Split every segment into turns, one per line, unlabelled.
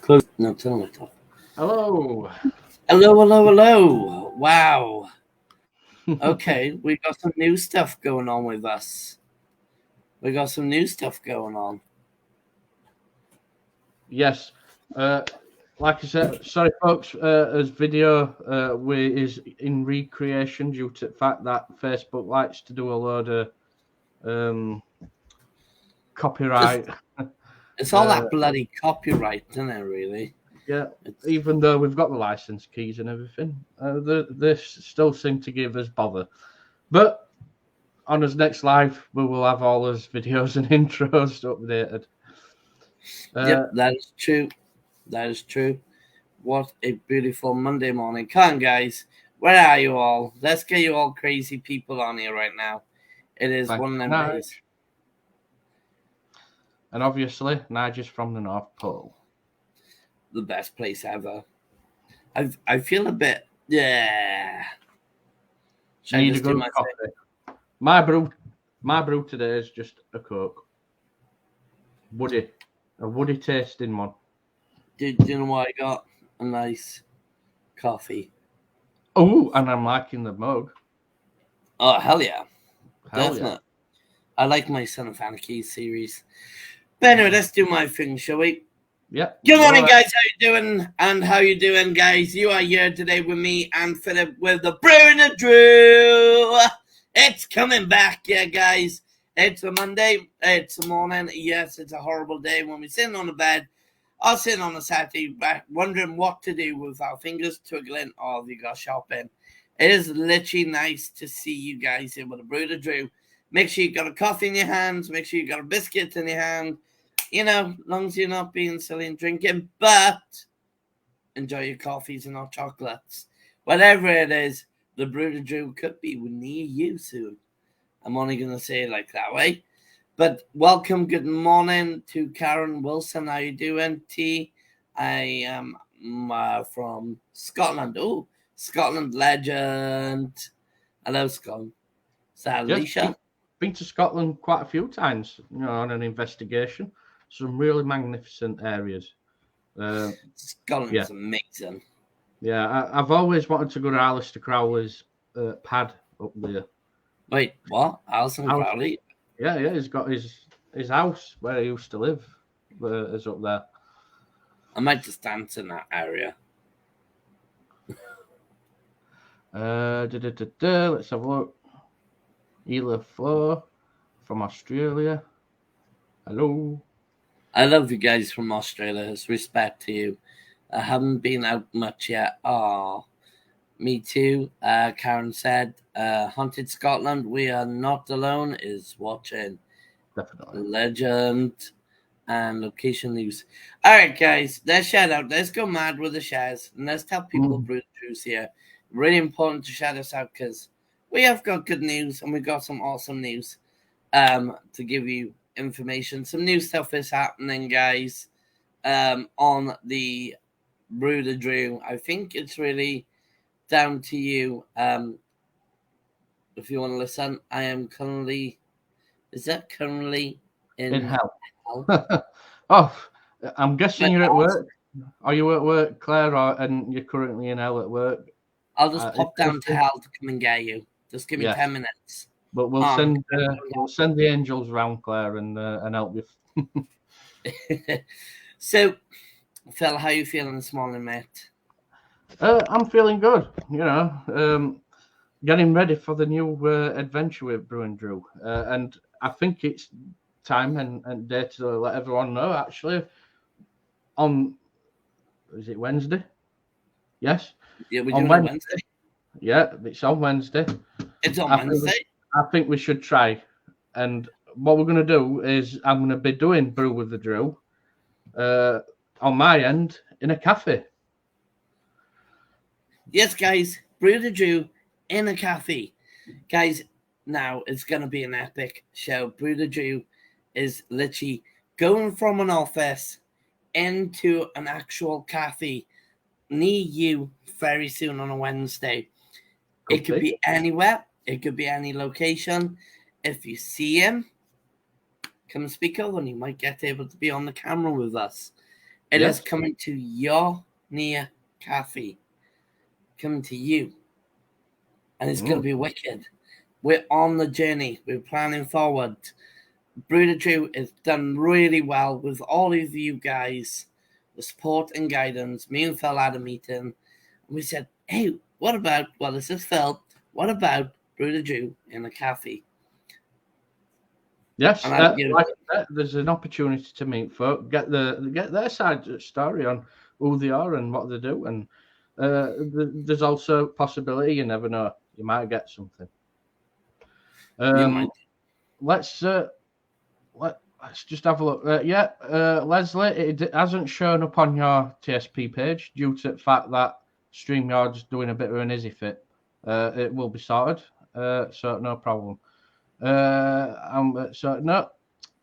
Close. No, tell me.
Hello.
Hello. Wow. Okay, we got some new stuff going on with us. We got some new stuff going on.
Yes. Like I said, sorry folks, as video is in recreation due to the fact that Facebook likes to do a load of copyright.
It's all that bloody copyright, isn't it, really?
Yeah, even though we've got the license keys and everything, they still seem to give us bother. But on his next live, we will have all his videos and intros updated.
Yep, that is true. That is true. What a beautiful Monday morning. Come on, guys. Where are you all? Let's get you all crazy people on here right now. It is one of them days.
And obviously, Nigel's from the North Pole.
The best place ever. I feel a bit, yeah.
Need a good coffee. My brew today is just a Coke. A woody tasting one.
Do you know what I got? A nice coffee.
Oh, and I'm liking the mug.
Oh, hell yeah.
Definitely. Yeah.
I like my Son of Anarchy series. But anyway, let's do my thing, shall we?
Yep.
Good morning, guys. How you doing? And how you doing, guys? You are here today with me and Philip with the Brew and the Drew. It's coming back, yeah, guys. It's a Monday. It's a morning. Yes, it's a horrible day when we're sitting on the bed. Or sitting on a Saturday, wondering what to do with our fingers twiggling or we go shopping. It is literally nice to see you guys here with the Brew and the Drew. Make sure you got a coffee in your hands. Make sure you got a biscuit in your hand. You know, as long as you're not being silly and drinking, but enjoy your coffees and hot chocolates. Whatever it is, the Brew and the Drew could be near you soon. I'm only going to say it like that way. But welcome, good morning to Karen Wilson. How you doing, T? I am from Scotland. Oh, Scotland legend. Hello, Scotland. Is that Alicia?
Been to Scotland quite a few times, on an investigation. Some really magnificent areas.
Scotland's amazing.
Yeah, I've always wanted to go to Alistair Crowley's pad up there.
Wait, what? Alison Crowley?
Yeah, he's got his house where he used to live is up there.
I might just dance in that area.
Let's have a look. Ela Flo from Australia. Hello.
I love you guys from Australia. It's respect to you. I haven't been out much yet. Oh, me too. Karen said, Haunted Scotland, we are not alone, is watching.
Definitely.
Legend and location news. All right, guys, let's shout out. Let's go mad with the shares. And let's tell people Brew Drews here. Really important to shout us out because we have got good news and we've got some awesome news to give you information. Some new stuff is happening, guys, on the Brew the Drew. I think it's really down to you. If you want to listen, I am currently. Is that currently
in hell? Oh, I'm guessing you're at work. Are you at work, Claire, and you're currently in hell at work?
I'll just pop down to hell to come and get you. Just give me 10 minutes.
But we'll send the angels round, Claire, and help you.
So, Phil, how are you feeling this morning, mate?
I'm feeling good. Getting ready for the new adventure with Brew and Drew, and I think it's time and day to let everyone know. Actually, is it Wednesday? Yes.
Yeah, we're doing it Wednesday.
Yeah, it's on Wednesday.
It's on Wednesday.
I think we should try. And what we're going to do is I'm going to be doing Brew with the Drew on my end in a cafe.
Yes, guys, Brew the Drew in a cafe. Guys, now it's going to be an epic show. Brew the Drew is literally going from an office into an actual cafe near you very soon on a Wednesday. Okay. It could be anywhere. It could be any location. If you see him, come and speak over and you might get able to be on the camera with us. It
Yes.
is coming to your near cafe, coming to you, and it's going to be wicked. We're on the journey. We're planning forward. Brew the Drew is done really well with all of you guys, the support and guidance. Me and Phil had a meeting, and we said, "Hey, what about? Well, this is Phil. What about Brew the Drew in a cafe?"
Yes,
And I give
like I said, there's an opportunity to meet folk, get their side of the story on who they are and what they do, and there's also possibility. You never know, you might get something.
you might.
Let's let's just have a look. Leslie, it hasn't shown up on your TSP page due to the fact that StreamYard's doing a bit of an easy fit. It will be sorted, so no problem.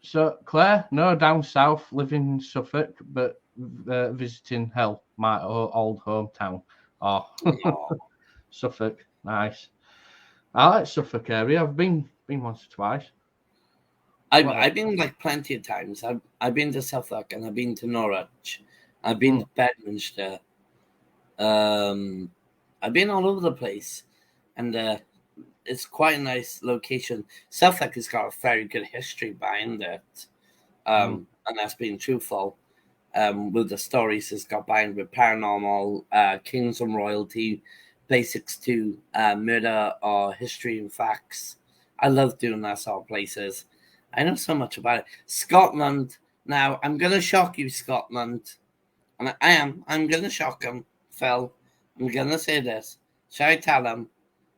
So Claire, no, down south, living in Suffolk, but visiting hell, my old hometown. Oh,
Oh.
Suffolk, nice. I like Suffolk area. I've been once or twice.
I've been like plenty of times. I've been to Suffolk and I've been to Norwich. I've been to Bedminster. I've been all over the place, and it's quite a nice location. Suffolk has got a very good history behind it, and that's been truthful. With the stories it's got behind with paranormal, kings and royalty, basics to murder or history and facts. I love doing that sort of places. I know so much about it. Scotland. Now I'm gonna shock you, Scotland, and I am. I'm gonna shock him, Phil. I'm gonna say this. Shall I tell him?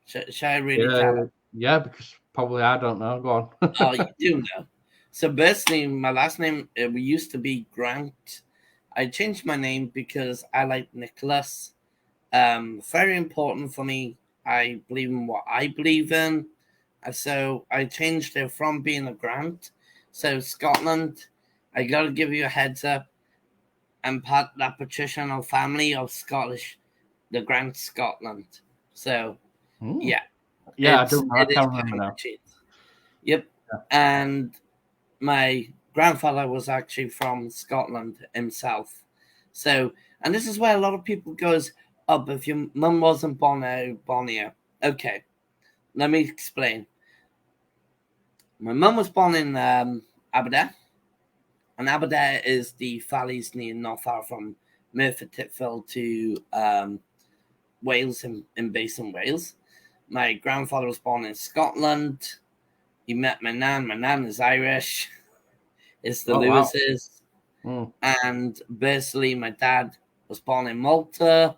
Shall I really tell him?
Yeah, because probably I don't know. Go on.
Oh, you do know. So, basically, my last name we used to be Grant. I changed my name because I like Nicholas. Very important for me. I believe in what I believe in. So I changed it from being a Grant. So Scotland, I gotta give you a heads up. I'm part of that patrician family of Scottish, the Grant Scotland. So yeah,
Yeah, I do. I
it is
can't remember
behind
now.
the scenes. Yep, and my grandfather was actually from Scotland himself. So, and this is where a lot of people goes, "Oh, but if your mum wasn't born here." Okay, let me explain. My mum was born in Aberdeen, and Aberdeen is the valleys near not far from Merthyr Tydfil to Wales in Basin Wales. My grandfather was born in Scotland. He met my nan. My nan is Irish. It's the Lewises.
Wow.
And basically, my dad was born in Malta,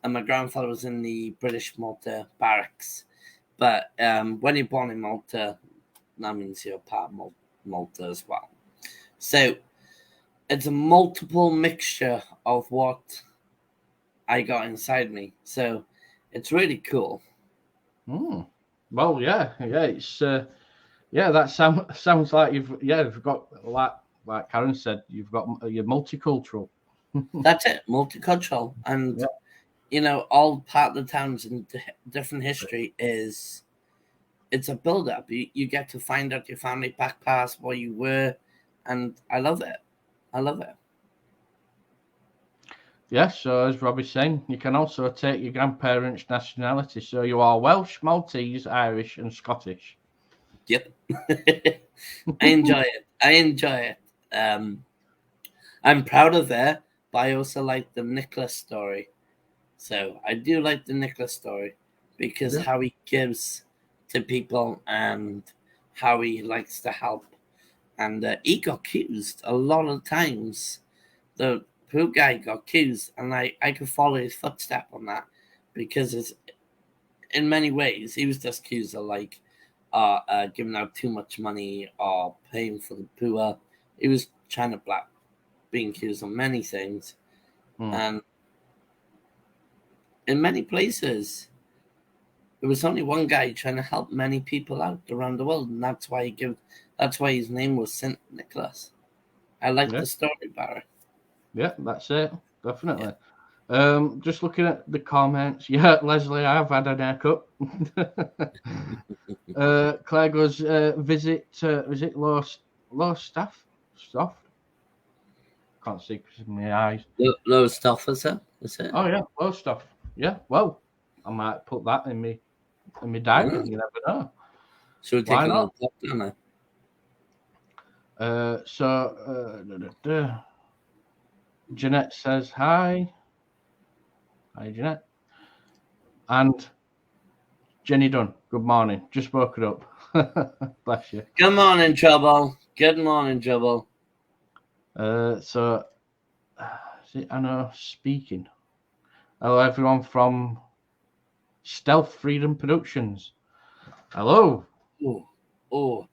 and my grandfather was in the British Malta barracks. But when you're born in Malta, that means you're part of Malta as well. So it's a multiple mixture of what I got inside me. So it's really cool.
Well, yeah, it's that sounds like you've got like Karen said, you've got you're multicultural.
That's it, multicultural, and all part of the towns and different history is. It's a build up. You get to find out your family back past where you were, and I love it. I love it.
Yes, so as Robbie's saying, you can also take your grandparents' nationality. So you are Welsh, Maltese, Irish, and Scottish.
Yep. I enjoy it. I enjoy it. I'm proud of it, but I also like the Nicholas story. So I do like the Nicholas story because how he gives to people and how he likes to help. And he got accused a lot of times. The poor guy got accused, and I could follow his footstep on that because it's in many ways he was just accused of like giving out too much money or paying for the poor. He was trying to being accused of many things, and in many places there was only one guy trying to help many people out around the world, and that's why his name was Saint Nicholas. I like the story, Barry.
Yeah, that's it. Definitely. Just looking at the comments. Yeah, Leslie, I've had an haircut. Claire goes, visit low staff? can't see because of my eyes.
Low stuff, is it? Is it?
Oh yeah, low stuff. Yeah, well, I might put that in my diary. You never know.
Should we take
Why
a
not?
look now?
Jeanette says hi. Hi, Jeanette. And Jenny Dunn, good morning. Just woke her up. Bless you.
Good morning, Trouble. Good morning, Trouble.
So, see, I know speaking. Hello, everyone from Stealth Freedom Productions. Hello.
Oh,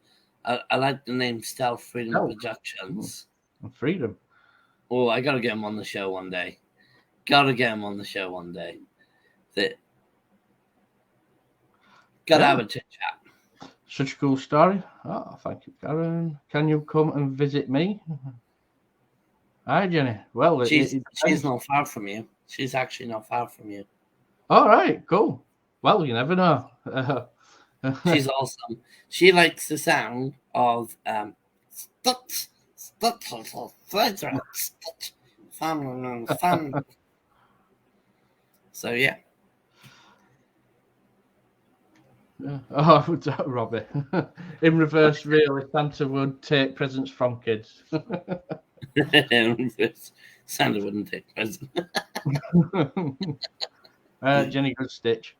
I like the name Stealth Freedom
Stealth.
Productions.
Freedom.
Oh, I gotta get him on the show one day. Gotta have a chit chat.
Such a cool story. Oh, thank you, Karen. Can you come and visit me? Hi, Jenny. Well,
she's not far from you. She's actually not far from you.
All right, cool. Well, you never know.
She's awesome. She likes the sound of fun. So yeah.
Oh, Robbie. In reverse, really, Santa would take presents from kids.
Santa wouldn't take presents.
Jenny, good stitch.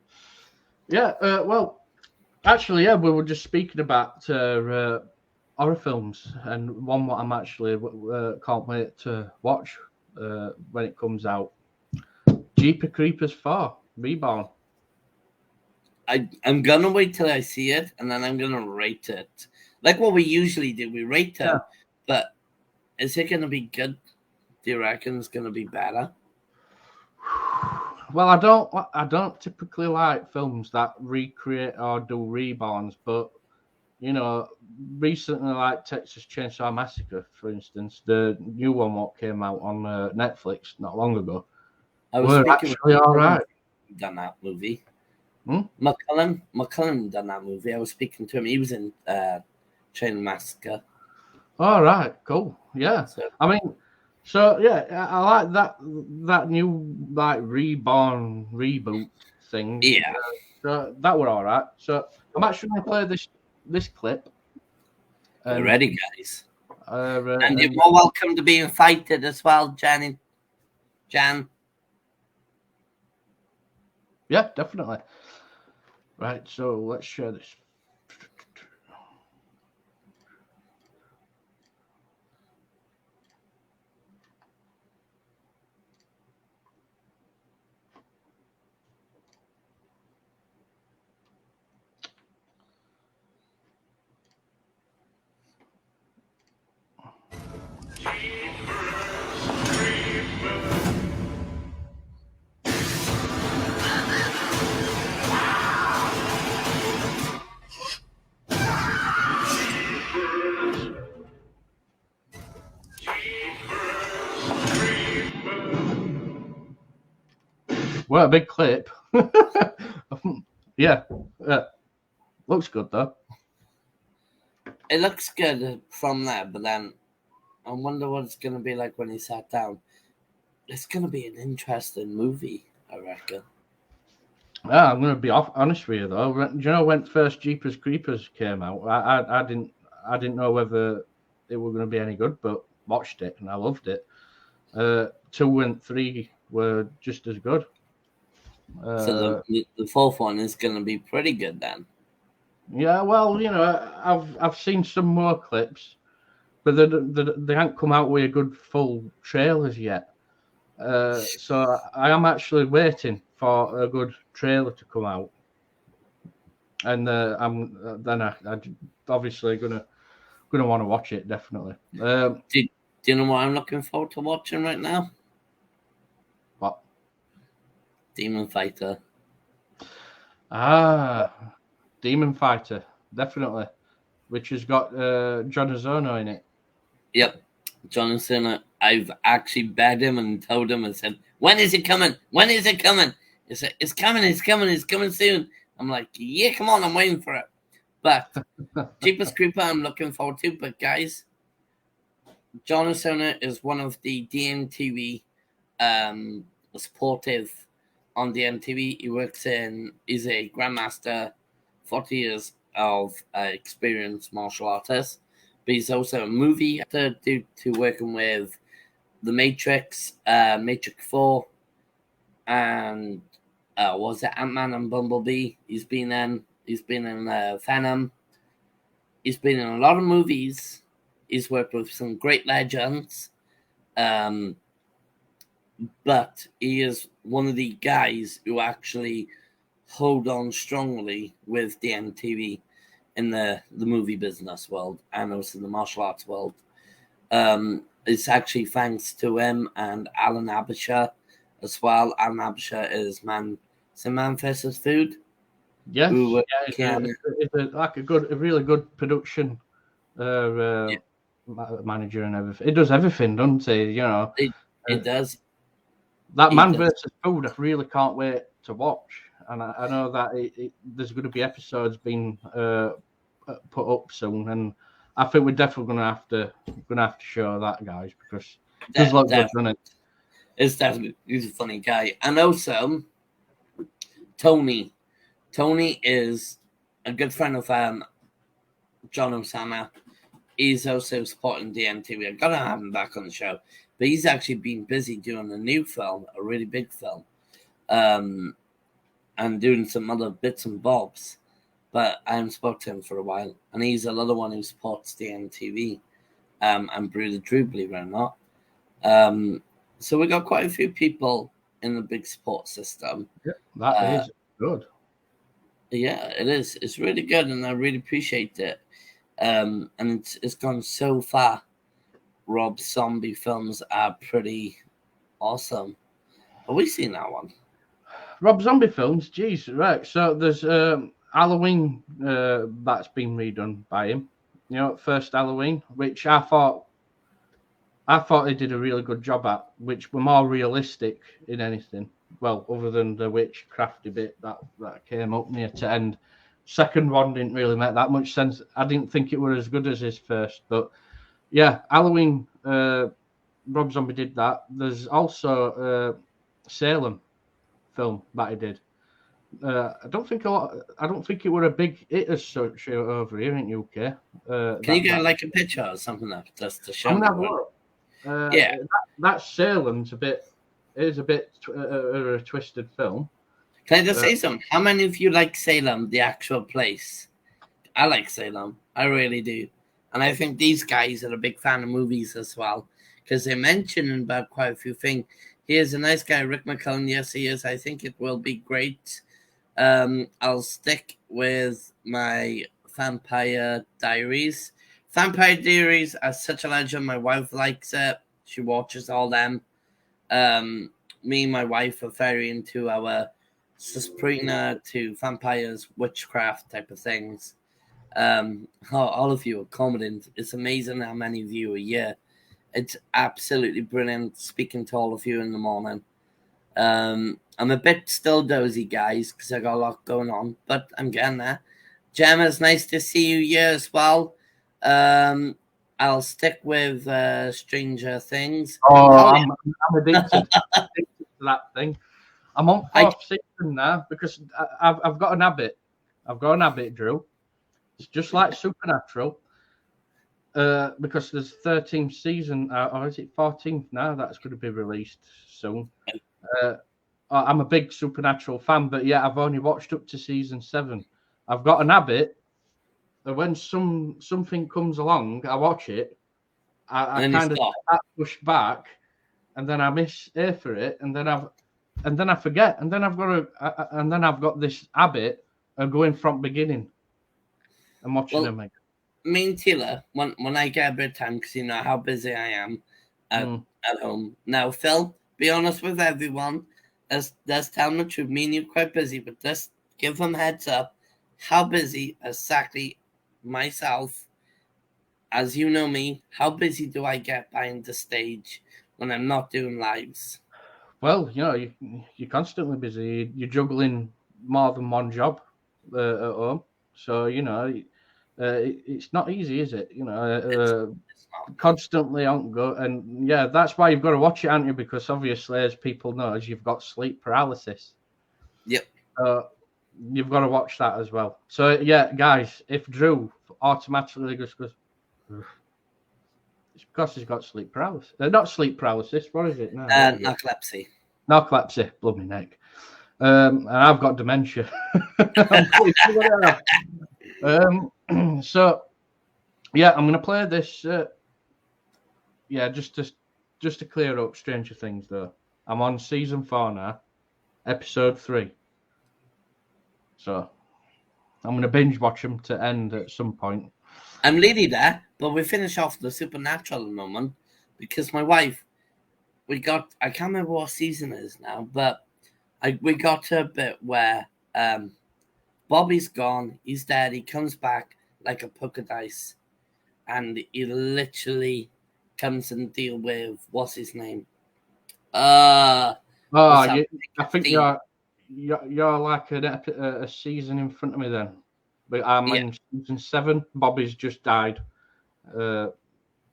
Yeah, well, actually, yeah, we were just speaking about horror films, and one what I'm actually can't wait to watch when it comes out. Jeepers Creepers 4 Reborn.
I'm gonna wait till I see it, and then I'm gonna rate it. Like what we usually do, we rate it. Yeah. But is it gonna be good? Do you reckon it's gonna be better?
Well, I don't typically like films that recreate or do reborns, but you know, recently, like Texas Chainsaw Massacre, for instance, the new one what came out on Netflix not long ago, were actually all right.
Done that movie. McCullen done that movie. I was speaking to him. He was in Chainsaw Massacre.
All right, cool. Yeah, so, I mean, so yeah, I like that new like reborn reboot thing.
Yeah,
so that were all right. So I'm actually going to play this clip.
Ready, guys. And you're more welcome to be invited as well, Jan.
Yeah, definitely. Right, so let's share this. What a big clip. Yeah. Looks good, though.
It looks good from there, but then I wonder what it's going to be like when he sat down. It's going to be an interesting movie, I reckon.
Yeah, I'm going to be honest with you, though. Do you know when first Jeepers Creepers came out? I didn't know whether it were going to be any good, but watched it and I loved it. 2 and 3 were just as good.
So the fourth one is going to be pretty good then.
Yeah, well, you know, I've seen some more clips, but they haven't come out with a good full trailers yet. So I am actually waiting for a good trailer to come out, and I'm obviously gonna want to watch it definitely.
Do you know what I'm looking forward to watching right now?
What?
Demon Fighter.
Demon Fighter, definitely, which has got John Azono in it.
Yep, John Azono. I've actually begged him and told him and said, "When is it coming? When is it coming?" He said, "It's coming. It's coming. It's coming soon." I'm like, "Yeah, come on, I'm waiting for it." But Jeepers Creeper, I'm looking forward to. But guys, John O'Sona is one of the DMTV supportive on DMTV. He works in, he's a grandmaster, 40 years of experienced martial artist, but he's also a movie actor due to working with The Matrix, Matrix 4, and was it Ant-Man and Bumblebee? He's been in Venom. He's been in a lot of movies. He's worked with some great legends. Um, but he is one of the guys who actually hold on strongly with the MTV in the movie business world and also the martial arts world. It's actually thanks to him and Alan Abisher as well. Alan Abisher is Man versus Food.
Yes,
Who
yeah, like a really good production
yeah,
manager and everything. It does everything, doesn't it? You know,
it,
uh,
it does.
that
It
Man
does.
versus Food, I really can't wait to watch. And I know that there's going to be episodes being put up soon, and I think we're definitely gonna have to show that, guys, because it does look good, doesn't it?
It's definitely he's a funny guy. And also Tony. Tony is a good friend of John Osama. He's also supporting DMT. I've got to have him back on the show. But he's actually been busy doing a new film, a really big film, um, and doing some other bits and bobs. But I haven't spoken to him for a while. And he's another one who supports DMTV and Brew the Drew, believe it or not. So we got quite a few people in the big support system.
Yeah, that
Uh,
is good.
yeah, it is. It's really good, and I really appreciate it. And it's gone so far. Rob Zombie films are pretty awesome. Have we seen that one?
Rob Zombie films, geez, right. So there's Halloween that's been redone by him. You know, first Halloween, which I thought they did a really good job at, which were more realistic in anything. Well, other than the witchcrafty bit that came up near to end. Second one didn't really make that much sense. I didn't think it were as good as his first, but yeah, Halloween. Rob Zombie did that. There's also Salem film that he did. I don't think it were a big hit as such over here in UK.
Can you get
That
like a picture or something up just to
I'm
show
gonna
me
have a
one?
look.
Yeah.
That Salem's a bit is a bit a twisted film.
Can I just
Uh,
say something? How many of you like Salem, the actual place? I like Salem. I really do. And I think these guys are a big fan of movies as well. Because they mention about quite a few things. He is a nice guy, Rick McCullen. Yes, he is. I think it will be great. I'll stick with my Vampire Diaries. Vampire Diaries are such a legend. My wife likes it. She watches all them. Um, Me and my wife are very into our Suspirina to vampires, witchcraft type of things. All of you are commenting. It's amazing how many of you are here. It's absolutely brilliant speaking to all of you in the morning. I'm a bit still dozy, guys, because I got a lot going on, but I'm getting there. Gemma, it's nice to see you here as well. Um, I'll stick with Stranger Things.
oh,
Hell
I'm addicted to that thing. I'm on
yeah!
fourth season now because I've got an habit. I've got an habit, Drew. It's just like Supernatural. Because there's 13th season, or is it 14th now? That's going to be released soon. Uh, I'm a big Supernatural fan, but yeah, I've only watched up to season 7. I've got an habit that when something comes along, I watch it. I
And then you
kind of
stop.
push back, and then I miss air for it, and then I forget, and then I've got this habit of going from beginning and watching
Well,
them again.
me and Tila, when I get a bit of time, because you know how busy I am at,
Mm.
at home. Now, Phil, be honest with everyone. Let's tell them the truth. Me and you quite busy, but just give them heads up. How busy exactly myself, as you know me, how busy do I get behind the stage when I'm not doing lives?
Well, you're constantly busy. You're juggling more than one job at home, so it's not easy, is it?
It's
constantly on go, and yeah, that's why you've got to watch it, aren't you? Because obviously, as people know, you've got sleep paralysis.
Yep.
You've got to watch that as well. So yeah, guys, if Drew automatically just goes, it's because he's got sleep paralysis. Not sleep paralysis. What is it? No,
Narcolepsy.
Narcolepsy. Bloody neck. And I've got dementia. So yeah, I'm gonna play this. Yeah, just to clear up Stranger Things though. I'm on season 4 now, episode 3. So I'm gonna binge watch them to end at some point.
I'm nearly there, but we finish off the supernatural moment because my wife, I can't remember what season it is now, but we got to a bit where Bobby's gone, he's dead, he comes back like a poker dice, and he literally comes and deal with what's his name?
I think
Steve.
you're like a season in front of me then. But I'm in season 7. Bobby's just died.
I'm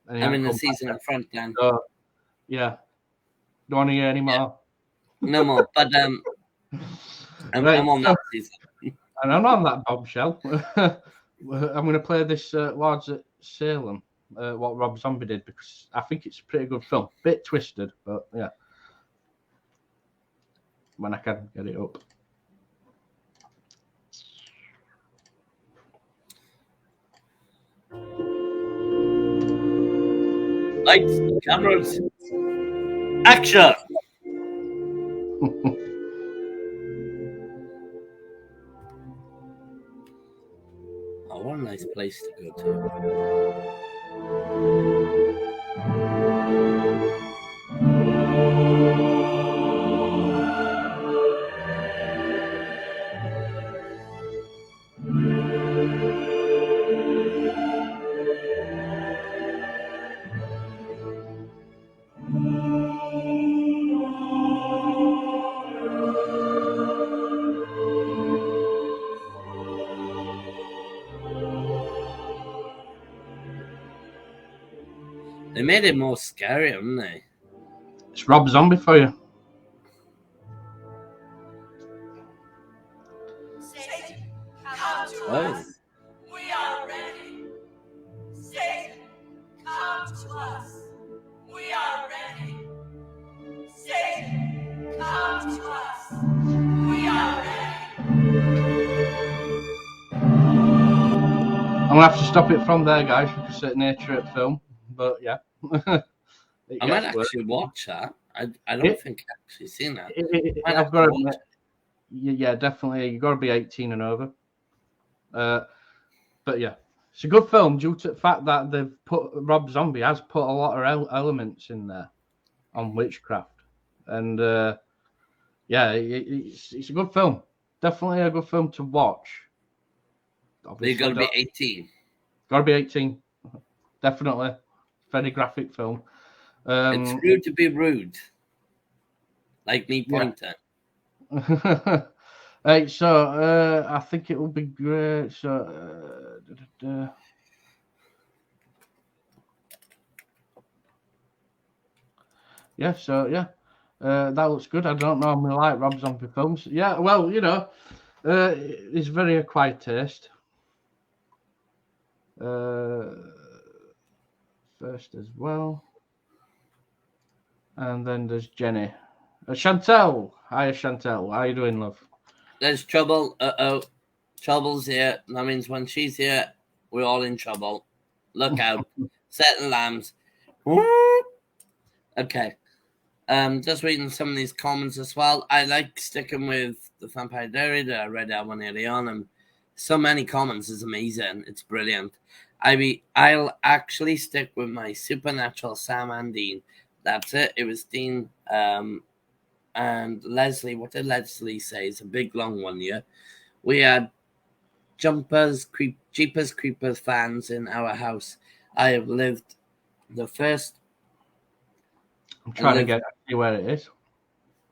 in the season in front then.
So, yeah. Don't want to hear any more.
No more. But I'm on that season.
And I'm on that bombshell. I'm going to play this Lords at Salem, what Rob Zombie did, because I think it's a pretty good film. Bit twisted, but yeah. When I can get it up.
Lights, cameras, action! Oh, what a nice place to go to. They made it more scary, haven't they?
It's Rob Zombie for you.
Satan, come to us. We are ready. Satan, come to us. We are ready. Satan, come to us. We are ready.
I'm going to have to stop it from there, guys, because of the nature of the film. But yeah.
I might actually watch that. I don't think I've actually seen that.
I've got to admit, yeah, definitely. You've got to be 18 and over. But yeah, it's a good film due to the fact that Rob Zombie has put a lot of elements in there on witchcraft. And yeah, it's a good film. Definitely a good film to watch.
Obviously, you've got to be 18.
Got to be 18. Definitely. Very graphic film.
It's rude to be rude. Like me pointing.
Right, so I think it will be great. So, yeah, so yeah, that looks good. I don't normally like Rob Zombie films. Yeah, well, you know, it's very acquired taste. First as well. And then there's Jenny. Chantel. Hiya, Chantel. How you doing, love?
There's trouble. Trouble's here. That means when she's here, we're all in trouble. Look out. Setting lambs. Okay. Just reading some of these comments as well. I like sticking with the Vampire Diary that I read that one early on, and so many comments is amazing. It's brilliant. I'll actually stick with my Supernatural Sam and Dean. That's it. It was Dean and Leslie. What did Leslie say? It's a big long one, yeah. We had Jeepers Creepers fans in our house. I have lived the first.
I'm trying to get see where it is.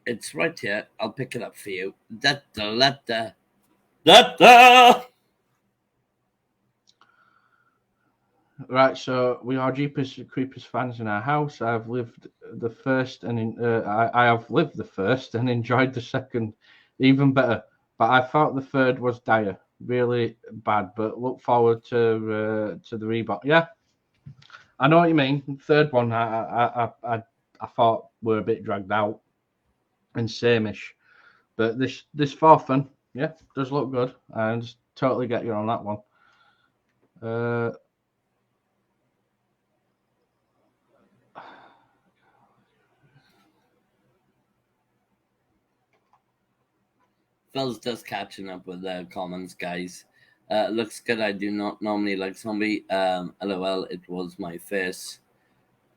It's right here. I'll pick it up for you. Da-da.
Right, so we are Jeepers Creepers fans in our house. I've lived the first I have lived the first and enjoyed the second even better. But I thought the third was dire, really bad. But look forward to the reboot. Yeah, I know what you mean. Third one, I thought were a bit dragged out and sameish. But this fourth one, yeah, does look good. I just totally get you on that one. Uh,
Phil's just catching up with the comments, guys. Looks good. I do not normally like zombie. LOL. It was my first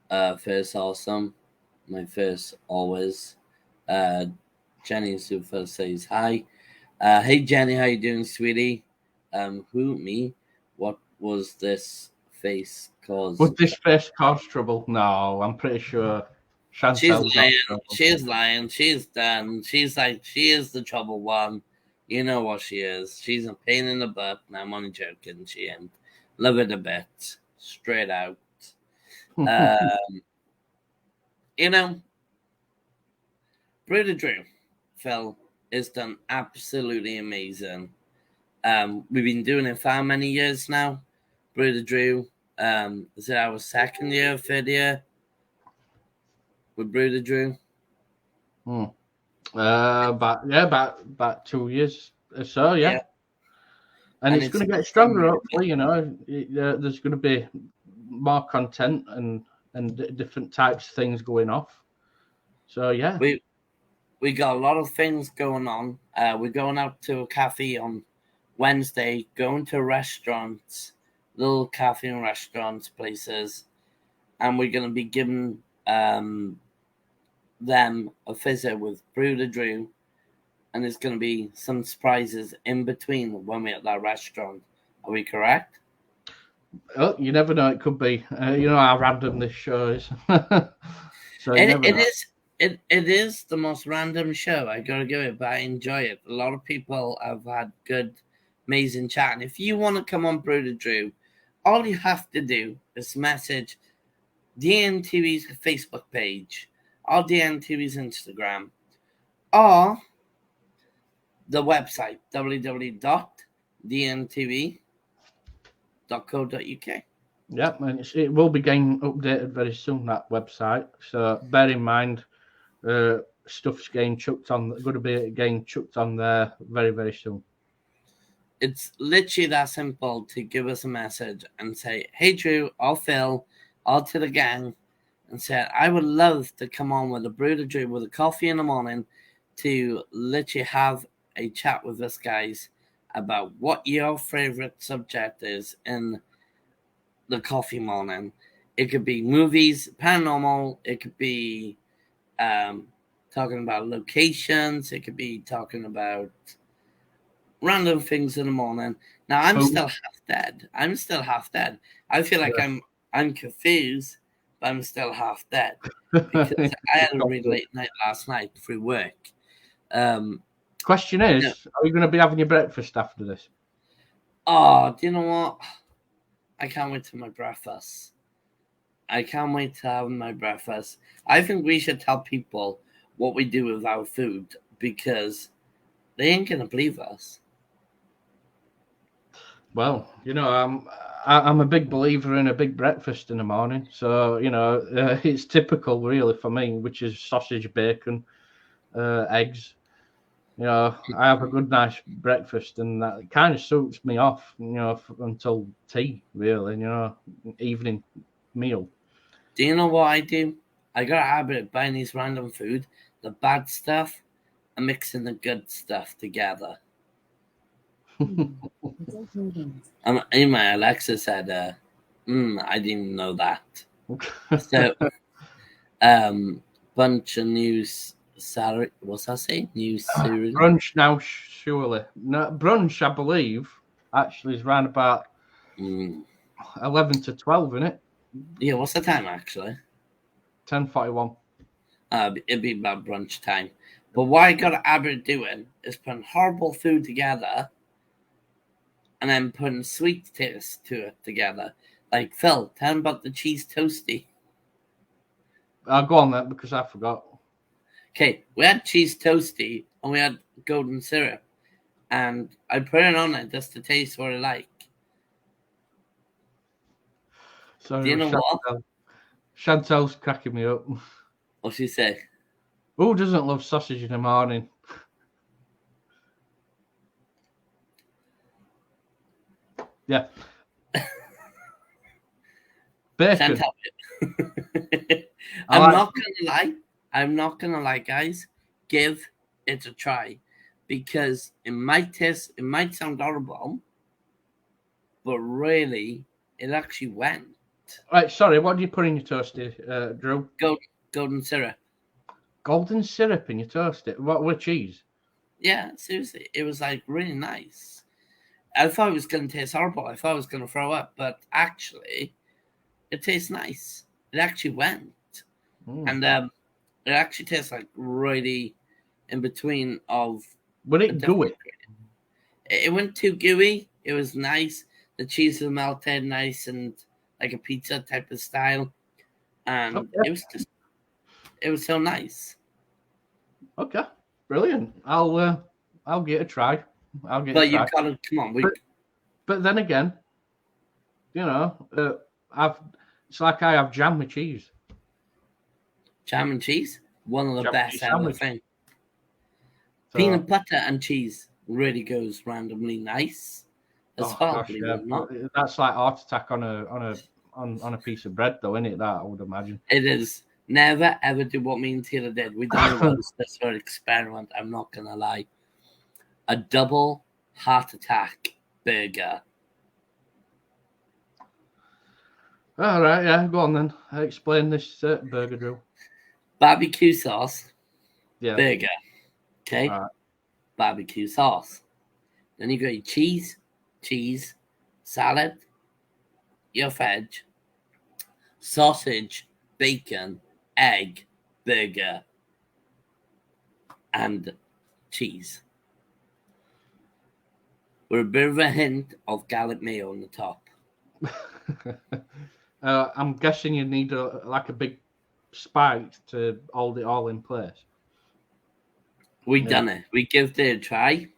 awesome. My first always. Uh, Jenny Sufa says hi. Hey Jenny, how you doing, sweetie? Who me? What was this face cause?
would this face cause trouble? No, I'm pretty sure
She's
Chantel's not
lying.
trouble.
She's lying. She's done. She's like she is the trouble one. You know what she is. She's a pain in the butt. And I'm only joking. She ain't. Love it a bit. Straight out. You know, Brew the Drew, Phil, is done absolutely amazing. We've been doing it for how many years now? Brew the Drew. Is it our second year, third year? With Brew the Drew?
About 2 years or so, yeah.
Yeah.
And
And
it's going to get
it's
stronger, hopefully. You know, there's going to be more content and different types of things going off. So yeah,
we got a lot of things going on. We're going out to a cafe on Wednesday, going to restaurants, little cafe and restaurants places, and we're going to be giving them a visit with Brew the Drew, and there's going to be some surprises in between when we're at that restaurant. Are we correct?
oh, you never know. It could be. You know how random this show is. So you
It,
never
it
know.
is it is the most random show. I gotta give it, but I enjoy it. A lot of people have had good, amazing chat. And if you want to come on Brew the Drew, all you have to do is message DNTV's Facebook page or DNTV's Instagram or the website www.dntv.co.uk.
Yeah, and it will be getting updated very soon, that website. So bear in mind, stuff's getting chucked on. Going to be getting chucked on there very, very soon.
It's literally that simple to give us a message and say, "Hey Drew, or Phil, or to the gang," and say, "I would love to come on with a Brew the Drew with a coffee in the morning to literally have a chat with us guys about what your favorite subject is in the coffee morning. It could be movies, paranormal. It could be talking about locations. It could be talking about random things in the morning. Now I'm still half dead. I feel like I'm confused, but I'm still half dead because I had a really late night last night through work.
Question is, are you going to be having your breakfast after this?
Oh, do you know what? I can't wait to my breakfast. I can't wait to have my breakfast. I think we should tell people what we do with our food because they ain't gonna believe us.
Well, you know, I'm a big believer in a big breakfast in the morning. So you know, it's typical really for me, which is sausage, bacon, eggs. You know, I have a good, nice breakfast, and that kind of suits me off. You know, until tea, really. You know, evening meal.
Do you know what I do? I got a habit of buying these random food, the bad stuff, and mixing the good stuff together. And my Alexa said, I didn't know that. So, bunch of news. What's that say? News cereal.
Brunch now, surely. No, brunch, I believe, actually is around about 11 to 12, isn't it?
Yeah, what's the time actually?
10:41.
It'd be about brunch time. But what I got a habit of doing is putting horrible food together and then putting sweet taste to it together. Like, Phil, tell him about the cheese toasty.
I'll go on that because I forgot.
Okay, we had cheese toasty and we had golden syrup. And I put it on it just to taste what I like.
So
Do you know what?
Chantel's cracking me up.
What'd she say?
Who doesn't love sausage in the morning? Yeah. Bacon.
Chantal.
I
I'm
like-
not gonna lie. I'm not gonna lie, guys. Give it a try. Because it might sound horrible, but really, it actually went.
Right, sorry, what do you put in your toasty, Drew?
Golden syrup.
Golden syrup in your toasty? What with cheese?
Yeah, seriously. It was like really nice. I thought it was gonna taste horrible. I thought I was gonna throw up, but actually it tastes nice. It actually went. And it actually tastes like really in between of
Would it gooey?
It went too gooey. It was nice. The cheese was melted nice and like a pizza type of style. And it was so nice.
Okay, brilliant. I'll give it a try.
But you've got to come on.
But then again, you know, it's like I have jam with cheese.
Jam and cheese, one of the
Jam
best
cheese
ever
sandwich.
thing.
So,
Peanut butter and cheese really goes randomly nice as well.
gosh,
Believe
yeah.
it or not.
That's like heart attack on a piece of bread, though, isn't it? That I would imagine.
It is. Never ever do what me and Taylor did. We done a roast this for an experiment. I'm not gonna lie. A double heart attack burger.
All right, yeah, go on then. Explain this burger, Drew.
Barbecue sauce
Yeah.
burger. Okay.
All right.
Barbecue sauce. Then you got your cheese, salad, your veg, sausage, bacon, egg, burger, and cheese. With a bit of a hint of garlic mayo on the top.
I'm guessing you need a big spike to hold it all in place.
We done it. We gave it a try.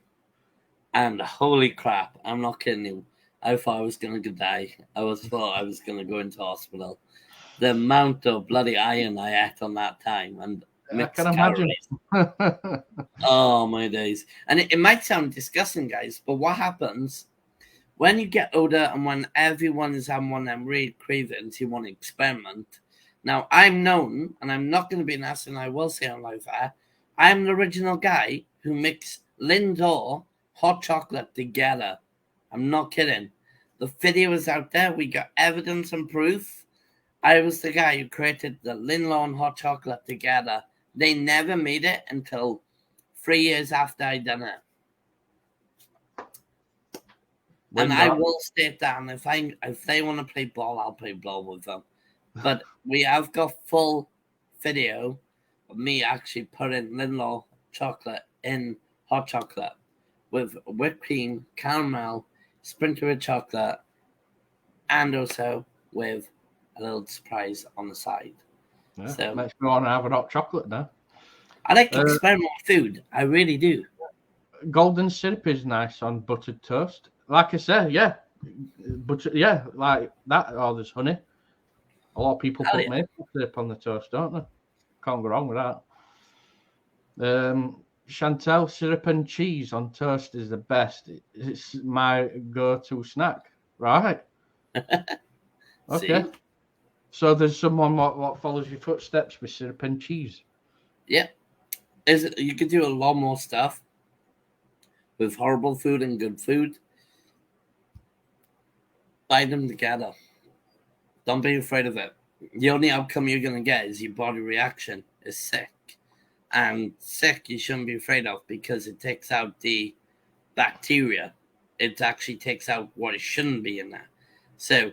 And holy crap, I'm not kidding you. I thought I was going to die. Thought I was going to go into hospital. The amount of bloody iron I ate on that time and mixed
I can imagine.
calories. Oh, my days. And it might sound disgusting, guys, but what happens when you get older and when everyone is having one of them real cravings, you want to experiment. Now, I'm known, and I'm not going to be an ass, and I will say on live air, I'm the original guy who mixed Lindor hot chocolate together. I'm not kidding. The video is out there. We got evidence and proof. I was the guy who created the Lindor and hot chocolate together. They never made it until 3 years after I done it. And I will state that if they want to play ball, I'll play ball with them. But we have got full video of me actually putting Lindor chocolate in hot chocolate with whipped cream, caramel, sprinkle of chocolate, and also with a little surprise on the side.
Yeah,
so
makes me want to have a hot chocolate now.
I like to experiment with food. I really do.
Golden syrup is nice on buttered toast. Like I said, yeah. Yeah, like that. Or there's honey. A lot of people put maple syrup on the toast, don't they? Can't go wrong with that. Chantel, syrup and cheese on toast is the best. It's my go-to snack. Right. Okay. So there's someone what follows your footsteps with syrup and cheese.
Yeah. You could do a lot more stuff with horrible food and good food. Buy them together. Don't be afraid of it. The only outcome you're going to get is your body reaction is sick. And sick you shouldn't be afraid of because it takes out the bacteria. It actually takes out what it shouldn't be in there. So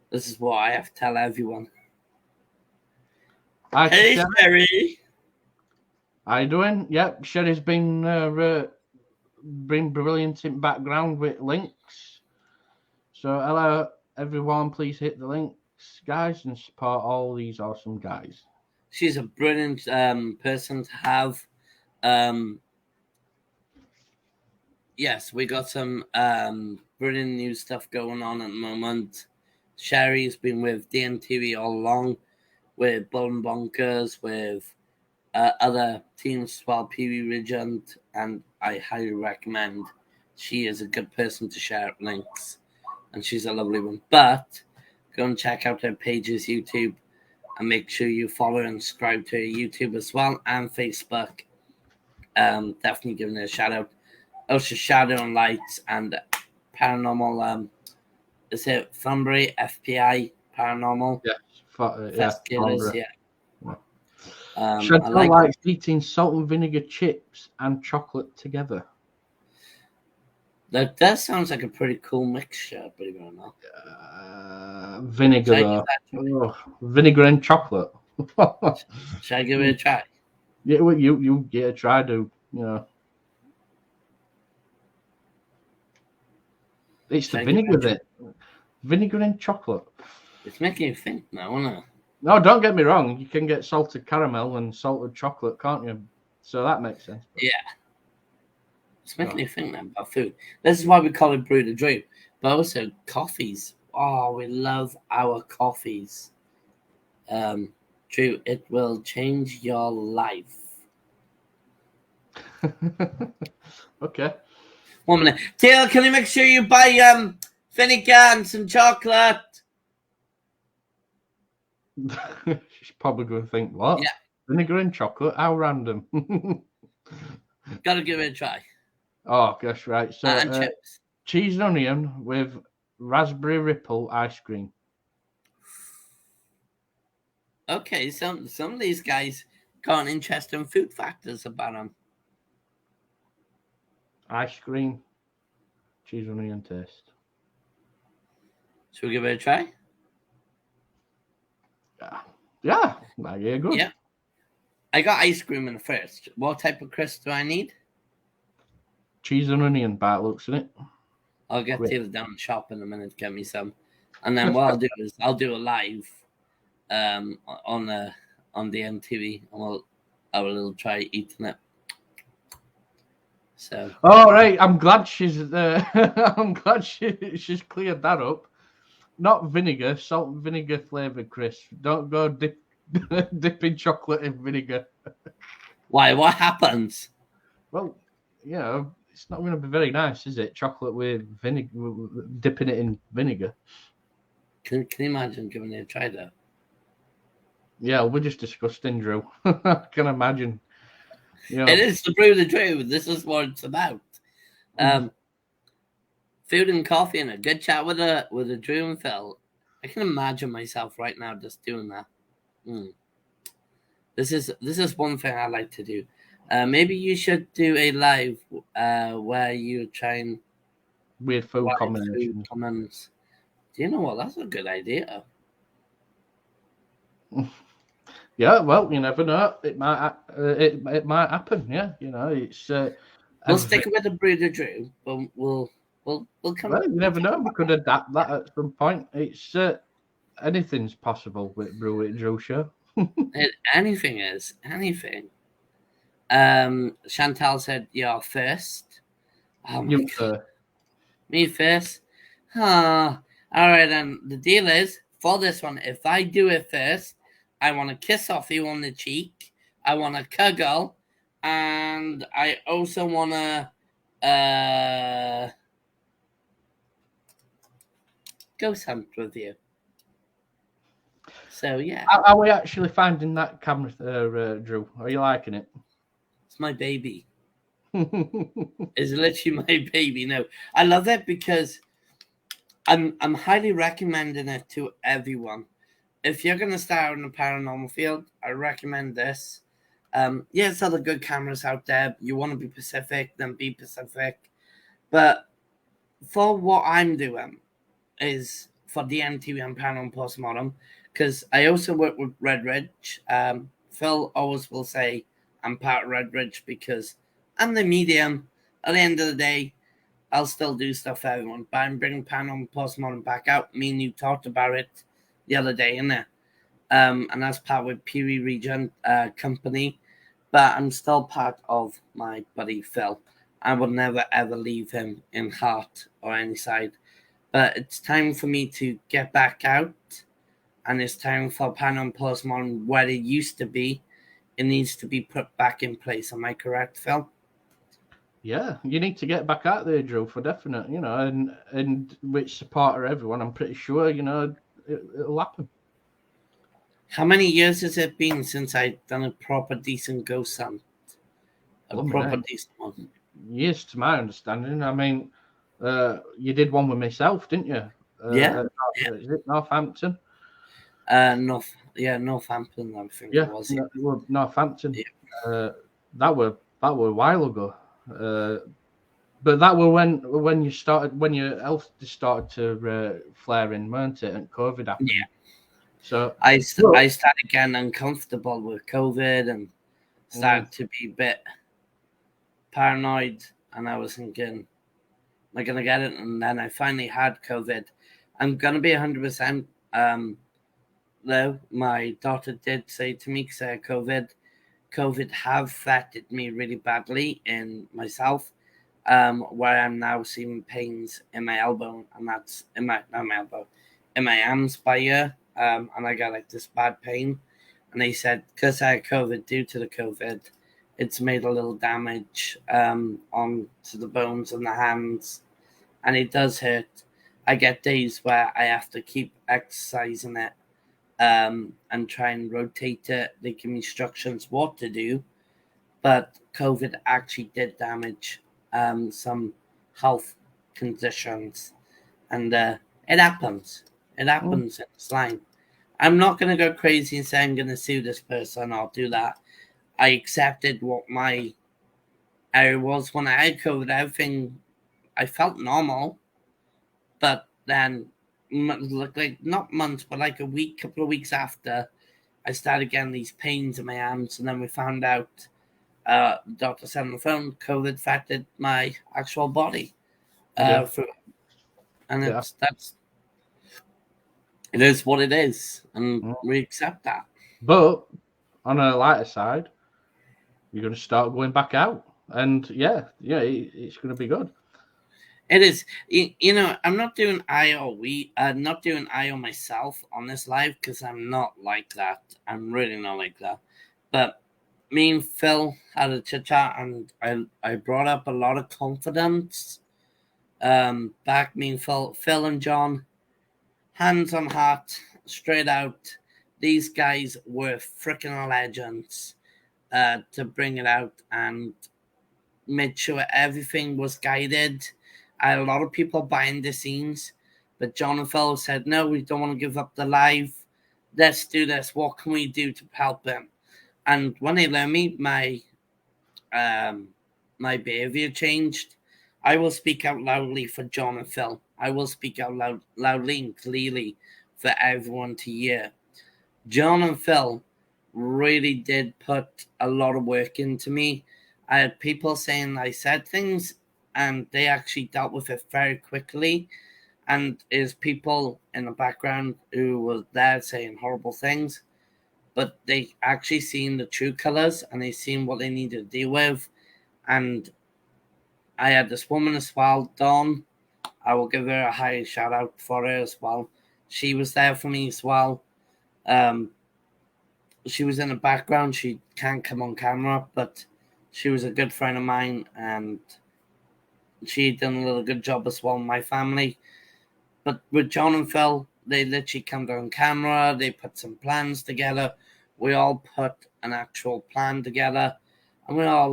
this is what I have to tell everyone. Hey, Sherry.
How you doing? Yep, Sherry's been brilliant in background with links. So hello, everyone, please hit the links, guys, and support all these awesome guys.
She's a brilliant person to have. Yes, we got some brilliant new stuff going on at the moment. Sherry's been with DNTV all along, with Bull and Bonkers, with other teams as well, PV Regent, and I highly recommend. She is a good person to share links, and she's a lovely one. But go and check out her pages, YouTube, and make sure you follow and subscribe to her YouTube as well, and Facebook. Definitely giving her a shout out. Also, Shadow and Lights and Paranormal. Is it Thunbury FPI Paranormal?
Yes,
Investigators, yeah. I
Chantal
like
likes eating salt and vinegar chips and chocolate together.
that sounds like a pretty cool mixture, believe it or not.
Vinegar, though. Vinegar and chocolate.
Should I give it a try?
Yeah, well, you try to, you know. It's the vinegar that vinegar and chocolate.
It's making you think now, isn't it?
No, don't get me wrong. You can get salted caramel and salted chocolate, can't you? So that makes sense.
Yeah. It's making you think now about food. This is why we call it Brew the Dream. But also coffees. Oh, we love our coffees. Drew, it will change your life.
Okay.
1 minute. Taylor, can you make sure you buy vinegar and some chocolate?
She's probably going to think, what?
Yeah.
Vinegar and chocolate? How random.
Gotta give it a try.
Oh, gosh, right. So,
And chips.
Cheese and onion with raspberry ripple ice cream.
Okay, some of these guys got an interesting food factors about them.
Ice cream, cheese and onion taste.
Should we give it a try?
Yeah, you're good.
Yeah. I got ice cream in first. What type of crisp do I need?
Cheese and onion bar looks in it.
I'll get Taylor down the shop in a minute to get me some. And then what I'll do is I'll do a live on the MTV and we'll have a little try eating it. So
all right, I'm glad she's I'm glad she's cleared that up. Not vinegar, salt and vinegar flavored crisp. Don't go dipping chocolate in vinegar.
Why? What happens?
Well, you know, it's not going to be very nice, is it? Chocolate with vinegar, dipping it in vinegar.
Can you imagine giving it a try though?
Yeah, we're just disgusting, Drew. I can imagine. You know,
it is the Brew the Drew. This is what it's about. Food and coffee and a good chat with a Drew and Phil. I can imagine myself right now just doing that. This is one thing I like to do. Maybe you should do a live where you try and
weird food combinations.
Do you know what? That's a good idea.
Yeah, well, you never know. It might it might happen. Yeah, you know, it's.
We'll stick with the Brew the Drew, but we'll come.
Well, you never know. We could adapt that at some point. It's anything's possible with Brew It Drew show.
Anything is anything. Chantal said, "You're first." Oh my God. Me first. All right, then the deal is for this one. If I do it first, I want to kiss off you on the cheek. I want to cuddle, and I also want to ghost hunt with you. So yeah.
Are we actually finding that camera, Drew? Are you liking it?
It's my baby. It's literally my baby. No, I love it because I'm highly recommending it to everyone. If you're gonna start in the paranormal field, I recommend this. There's other good cameras out there. You want to be Pacific, then be Pacific. But for what I'm doing is for the MTV and Paranormal Postmortem, because I also work with Red Ridge. Phil always will say I'm part of Red Ridge because I'm the medium. At the end of the day, I'll still do stuff for everyone. But I'm bringing Pan on Postmodern back out. Me and you talked about it the other day, innit? And that's part with Peary Regent Company. But I'm still part of my buddy Phil. I will never ever leave him in heart or any side. But it's time for me to get back out, and it's time for Pan on Postmodern where it used to be. It needs to be put back in place. Am I correct, Phil?
Yeah, you need to get back out there, Drew, for definite. And which supporter everyone. I'm pretty sure it'll happen.
How many years has it been since I've done a proper decent ghost hunt? A
Blimey,
proper
heck.
decent one.
Years, to my understanding. I mean, you did one with myself, didn't you?
Yeah.
Is it Northampton?
Northampton, I think
Yeah,
it was.
Northampton.
Yeah.
That were a while ago. But that were when your health just started to flare in, weren't it? And COVID happened.
Yeah.
So
I started getting uncomfortable with COVID and started to be a bit paranoid, and I was thinking, am I gonna get it? And then I finally had COVID. I'm gonna be 100%. Though my daughter did say to me, because I had COVID have affected me really badly in myself, where I'm now seeing pains in my elbow, and that's in my not my elbow, in my arms by ear, and I got like this bad pain, and they said because I had COVID, due to the COVID, it's made a little damage onto the bones in the hands, and it does hurt. I get days where I have to keep exercising it, and try and rotate it. They give me instructions what to do, but COVID actually did damage some health conditions, and it happens. It happens in this line. I'm not going to go crazy and say I'm going to sue this person or do that. I accepted what my error was when I had COVID. Everything, I felt normal, but then like not months, but like a week, couple of weeks after, I started getting these pains in my arms, and then we found out. The doctor said on the phone, COVID affected my actual body.
Yeah.
And
Yeah.
it is what it is, and we accept that.
But on a lighter side, you're going to start going back out, and it's going to be good.
It is, I'm not doing not doing IO myself on this live because I'm not like that. I'm really not like that. But me and Phil had a chit chat, and I brought up a lot of confidence. Back me and Phil and John, hands on heart, straight out. These guys were freaking legends to bring it out and made sure everything was guided. I had a lot of people behind the scenes, but John and Phil said, no, we don't want to give up the live. Let's do this. What can we do to help him? And when they learned me, my behavior changed. I will speak out loudly for John and Phil. I will speak out loudly and clearly for everyone to hear. John and Phil really did put a lot of work into me. I had people saying I said things, and they actually dealt with it very quickly. And there's people in the background who were there saying horrible things, but they actually seen the true colors, and they seen what they needed to deal with. And I had this woman as well, Dawn. I will give her a high shout out for her as well. She was there for me as well. She was in the background. She can't come on camera, but she was a good friend of mine, and she done a little good job as well in my family. But with John and Phil, they literally come on camera. They put some plans together. We all put an actual plan together, and we all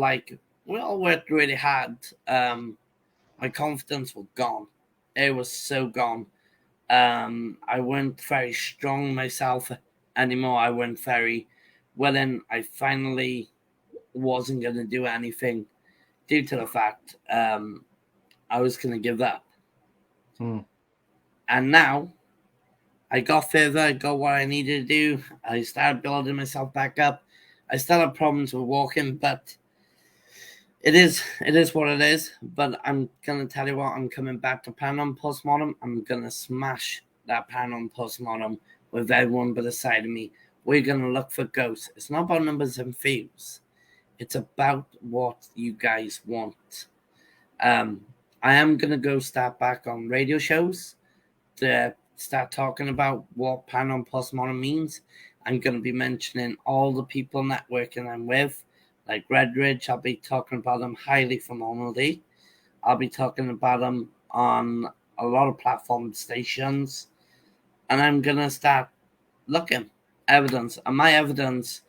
worked really hard. My confidence was gone. It was so gone. I weren't very strong myself anymore. I weren't very willing. I finally wasn't going to do anything due to the fact I was going to give up. And now I got further. I got what I needed to do. I started building myself back up. I still had problems with walking, but It is what it is. But I'm gonna tell you what, I'm coming back to Paranormal Postmortem. I'm gonna smash that Paranormal Postmortem with everyone but the side of me. We're gonna look for ghosts. It's not about numbers and views. It's about what you guys want. I am gonna go start back on radio shows to start talking about what Paranormal Postmortem means. I'm gonna be mentioning all the people networking I'm with, like Redridge. I'll be talking about them highly phenomenally. I'll be talking about them on a lot of platform stations, and I'm gonna start looking evidence. And my evidence,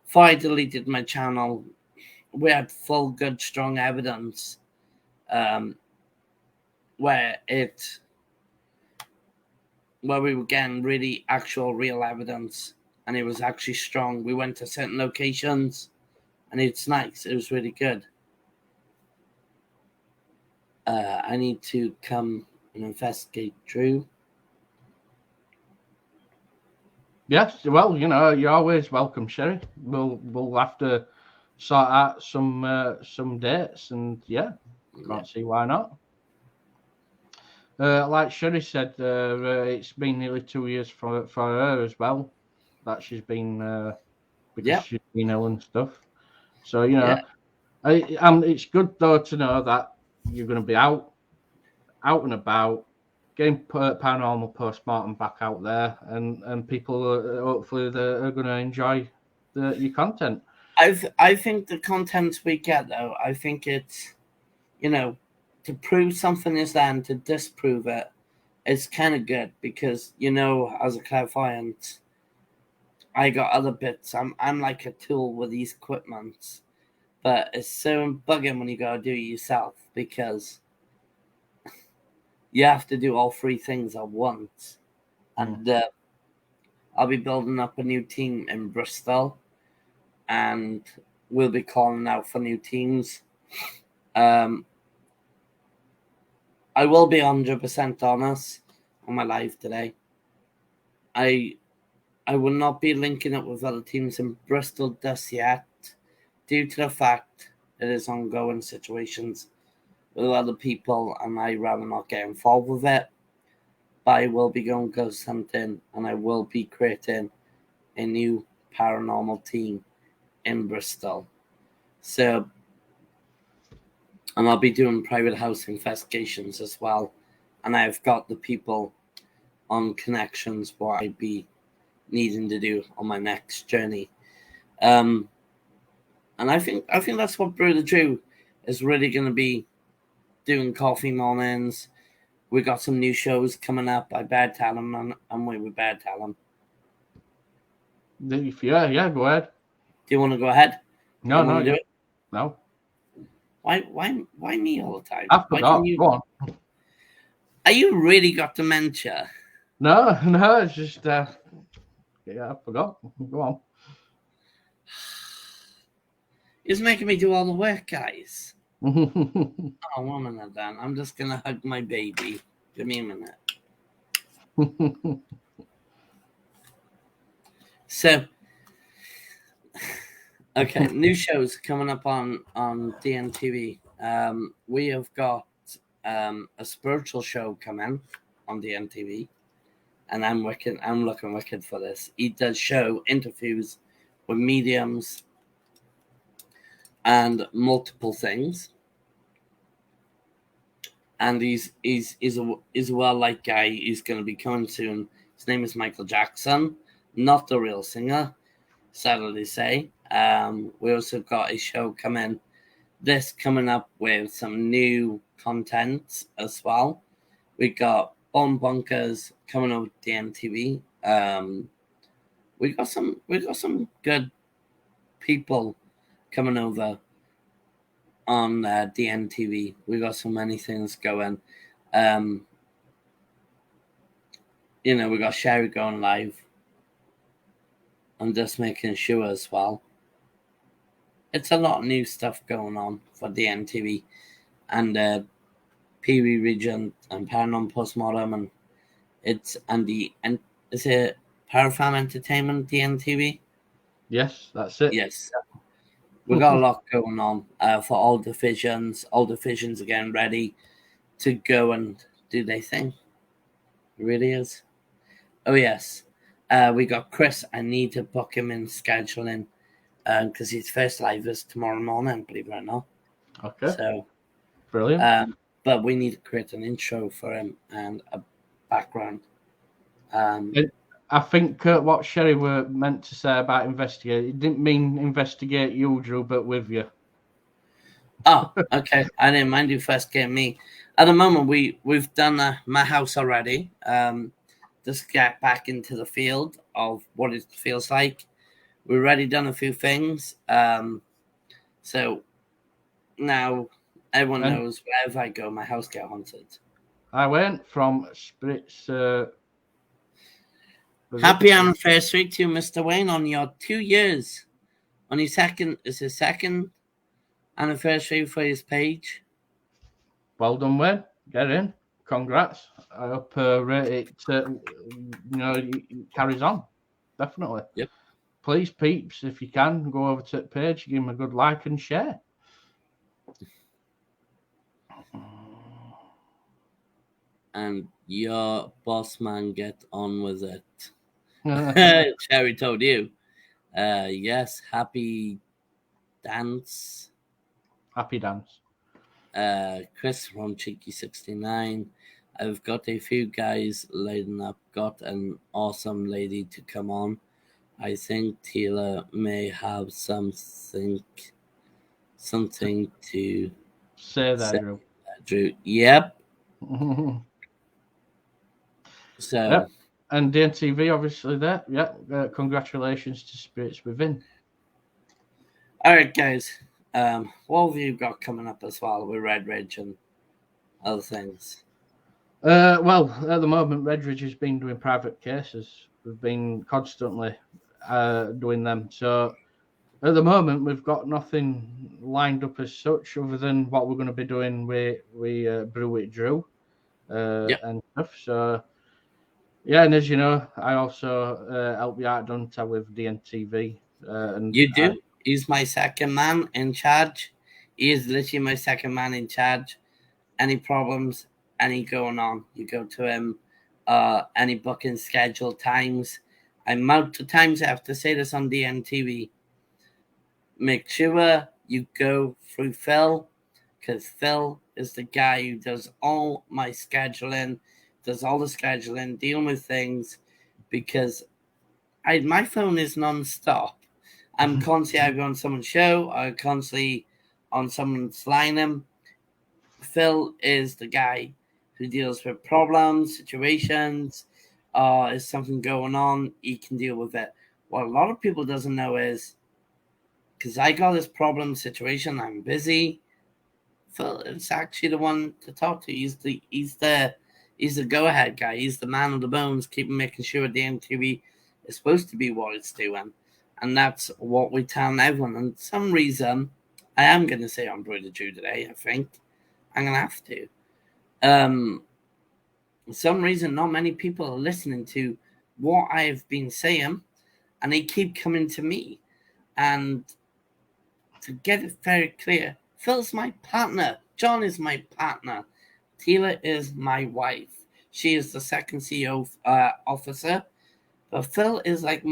before I deleted my channel, we had full, good, strong evidence, um, where we were getting really actual, real evidence, and it was actually strong. We went to certain locations, and it's nice. It was really good. I need to come and investigate Drew.
Yes, well, you're always welcome, Sherry. We'll have to sort out some dates, and can't see why not. Like Sherry said, it's been nearly 2 years for her as well that she's been because she's been ill and stuff. So it's good though to know that you're going to be out and about, getting Paranormal Postmortem back out there, and people hopefully are going to enjoy your content.
I think the content we get, though, I think it's, to prove something is there and to disprove it, it's kind of good because, as a clairvoyant, I got other bits. I'm like a tool with these equipments, but it's so bugging when you gotta do it yourself because you have to do all three things at once. And I'll be building up a new team in Bristol, and we'll be calling out for new teams. I will be 100% honest on my live today. I will not be linking up with other teams in Bristol just yet, due to the fact it is ongoing situations with other people, and I rather not get involved with it. But I will be going ghost hunting, and I will be creating a new paranormal team in Bristol. So, and I'll be doing private house investigations as well. And I've got the people on connections what I'd be needing to do on my next journey. And I think that's what Brew the Drew is really going to be doing. Coffee mornings. We got some new shows coming up. I better tell them, and we better tell them.
Yeah, go ahead.
Do you want to go ahead?
No,
do it?
No.
Why me all the time?
I forgot. Go on.
Are you really got dementia?
No, it's just I forgot. Go on.
It's making me do all the work, guys. Oh, 1 minute then. I'm just gonna hug my baby. Give me a minute. So, okay, new shows coming up on DNTV. We have got a spiritual show coming on DNTV, and I'm looking wicked for this. He does show interviews with mediums and multiple things. And he's a well-liked guy. He's going to be coming soon. His name is Michael Jackson, not the real singer, sadly to say. We also got a show coming up with some new content as well. We got Bomb Bunkers coming over to DMTV. We got some good people coming over on DNTV. We got so many things going. We got Sherry going live. I'm just making sure as well. It's a lot of new stuff going on for DNTV and Pee-wee Region and Paranormal Postmortem, and is it Parafam Entertainment DNTV?
Yes, that's it.
Yes. we got a lot going on for all divisions. All divisions are getting ready to go and do their thing. It really is. Oh yes, we got Chris. I need to book him in scheduling because his first live is tomorrow morning. Believe it or not.
Okay.
So
Brilliant.
but we need to create an intro for him and a background.
I think what Sherry were meant to say about investigate, it didn't mean investigate you, Drew, but with you.
Oh, okay. I didn't mind you first getting me. At the moment, we've done my house already. Just get back into the field of what it feels like. We've already done a few things. So now everyone
And
knows wherever I go, my house get haunted.
I went from Spirits.
Happy anniversary to Mr. Wayne on your 2 years. On his second, is his second anniversary for his page.
Well done, Wayne. Get in. Congrats. I hope it carries on. Definitely.
Yep.
Please, peeps, if you can, go over to the page, give him a good like and share.
And your boss man get on with it. Sherry told you. Yes, happy dance.
Happy dance.
Chris from Cheeky69. I've got a few guys lining up. Got an awesome lady to come on. I think Taylor may have something to
Say that, Drew.
Drew. Yep. So.
Yep. And DNTV, obviously, there. Yeah. Congratulations to Spirits Within.
All right, guys. What have you got coming up as well with Red Ridge and other things?
Well, at the moment, Redridge has been doing private cases. We've been constantly doing them. So at the moment, we've got nothing lined up as such other than what we're going to be doing with Brew with Drew and stuff. So, yeah, and as you know, I also help the Art Hunter with DNTV. And
You do? He's my second man in charge. He is literally my second man in charge. Any problems, any going on, you go to him. Any booking schedule times. I'm multiple times I have to say this on DNTV. Make sure you go through Phil, because Phil is the guy who does all my scheduling, does all the scheduling, dealing with things, because my phone is non-stop. I'm constantly either on someone's show or constantly on someone's line. Phil is the guy who deals with problems, situations, is something going on, he can deal with it. What a lot of people doesn't know is, because I got this problem situation, I'm busy. Phil is actually the one to talk to. He's the go-ahead guy. He's the man of the bones, keeping making sure the MTV is supposed to be what it's doing. And that's what we tell everyone. And for some reason, I am going to say on Brew the Drew today, I think. I'm going to have to. For some reason, not many people are listening to what I've been saying. And they keep coming to me. And to get it very clear, Phil's my partner. John is my partner. Taylor is my wife. She is the second CEO officer. But Phil is like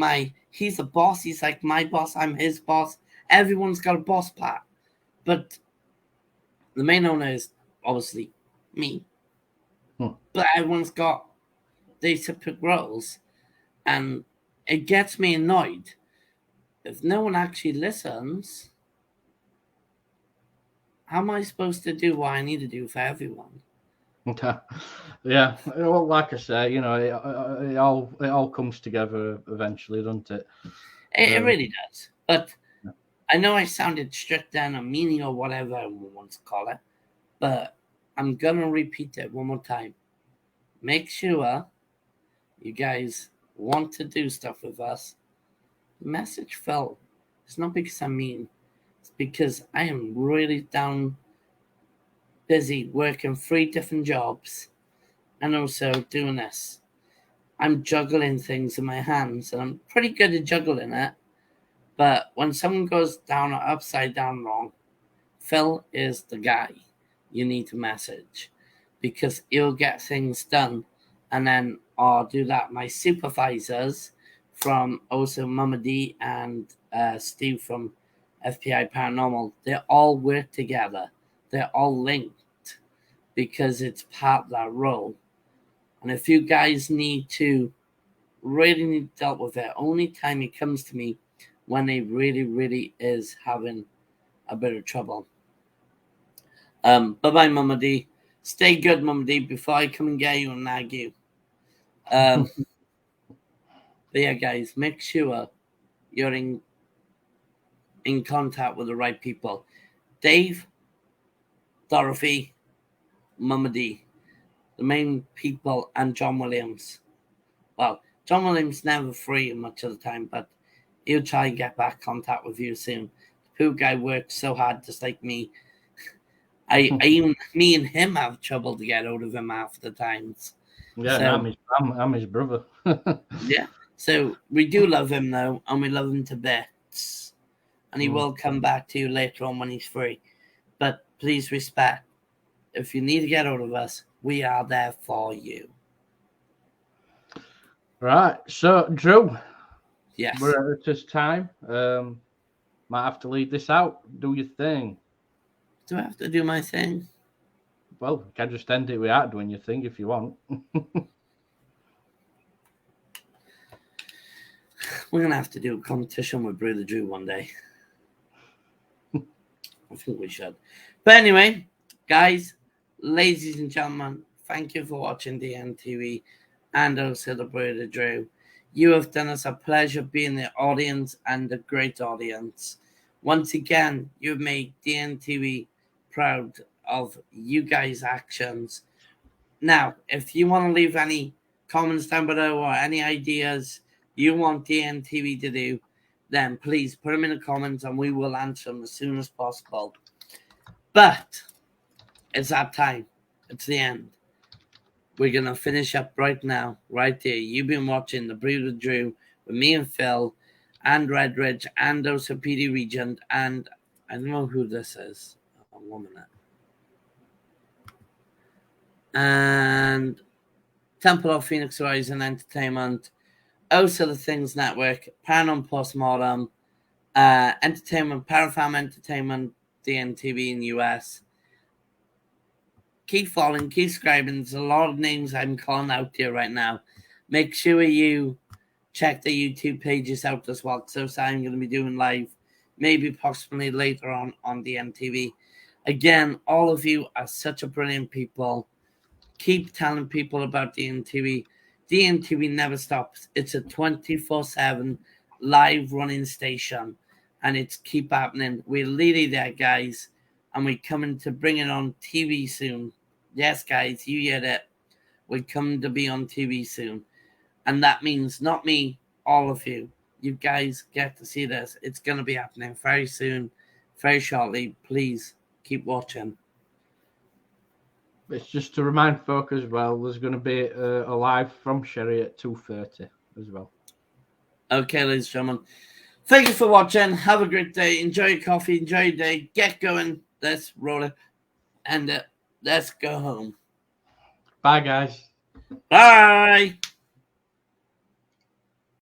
he's the boss. He's like my boss. I'm his boss. Everyone's got a boss part. But the main owner is obviously me. But everyone's got these separate roles. And it gets me annoyed. If no one actually listens, how am I supposed to do what I need to do for everyone?
Yeah, well, like I say, it all comes together eventually, doesn't it?
It really does. But I know I sounded strict down or meaning or whatever I want to call it, but I'm gonna repeat it one more time. Make sure you guys want to do stuff with us. The message fell. It's not because I'm mean. It's because I am really down busy working 3 different jobs and also doing this. I'm juggling things in my hands and I'm pretty good at juggling it. But when someone goes down or upside down wrong, Phil is the guy you need to message because he'll get things done. And then I'll do that. My supervisors from also Mama D and Steve from FPI Paranormal, they all work together. They're all linked because it's part of that role. And if you guys really need dealt with it, only time it comes to me when he really is having a bit of trouble. Bye-bye, Mama D. Stay good, Mama D, before I come and get you and nag you. But yeah, guys, make sure you're in contact with the right people. Dave, Dorothy, Mama D, the main people, and John Williams. Well, John Williams never free much of the time, but he'll try and get back contact with you soon. The poor guy works so hard, just like me. Me and him have trouble to get out of him half the times.
Yeah,
So,
I'm his brother.
yeah. So we do love him though, and we love him to bits. And he will come back to you later on when he's free. But please respect. If you need to get out of us, we are there for you.
Right. So, Drew.
Yes.
We're at this time. Might have to leave this out. Do your thing.
Do I have to do my thing?
Well, you can just end it without doing your thing if you want.
We're going to have to do a competition with Brew the Drew one day. I think we should. But anyway, guys, ladies and gentlemen, thank you for watching DNTV and also the Brew the Drew. You have done us a pleasure being the audience and a great audience. Once again, you've made DNTV proud of you guys' actions. Now, if you want to leave any comments down below or any ideas you want DNTV to do, then please put them in the comments and we will answer them as soon as possible. But it's that time. It's the end. We're going to finish up right now, right there. You've been watching the Brew the Drew with me and Phil and Red Ridge and also PD Regent. And I don't know who this is. Oh, 1 minute. And Temple of Phoenix Horizon Entertainment. Also the Things Network. Paranormal Postmortem. Entertainment. Parafam Entertainment. DNTV in the US. Keep following, keep subscribing. There's a lot of names I'm calling out here right now. Make sure you check the YouTube pages out as well. So I'm going to be doing live, maybe possibly later on DNTV. Again, all of you are such a brilliant people. Keep telling people about DNTV. DNTV never stops. It's a 24/7 live running station, and it's keep happening. We're really there, guys, and we're coming to bring it on TV soon. Yes, guys, you heard it. We're coming to be on TV soon. And that means not me, all of you. You guys get to see this. It's going to be happening very soon, very shortly. Please keep watching.
It's just to remind folk as well, there's going to be a live from Sherry at 2:30 as well.
Okay, ladies and gentlemen. Thank you for watching. Have a great day. Enjoy your coffee. Enjoy your day. Get going. Let's roll it. And let's go home.
Bye, guys.
Bye.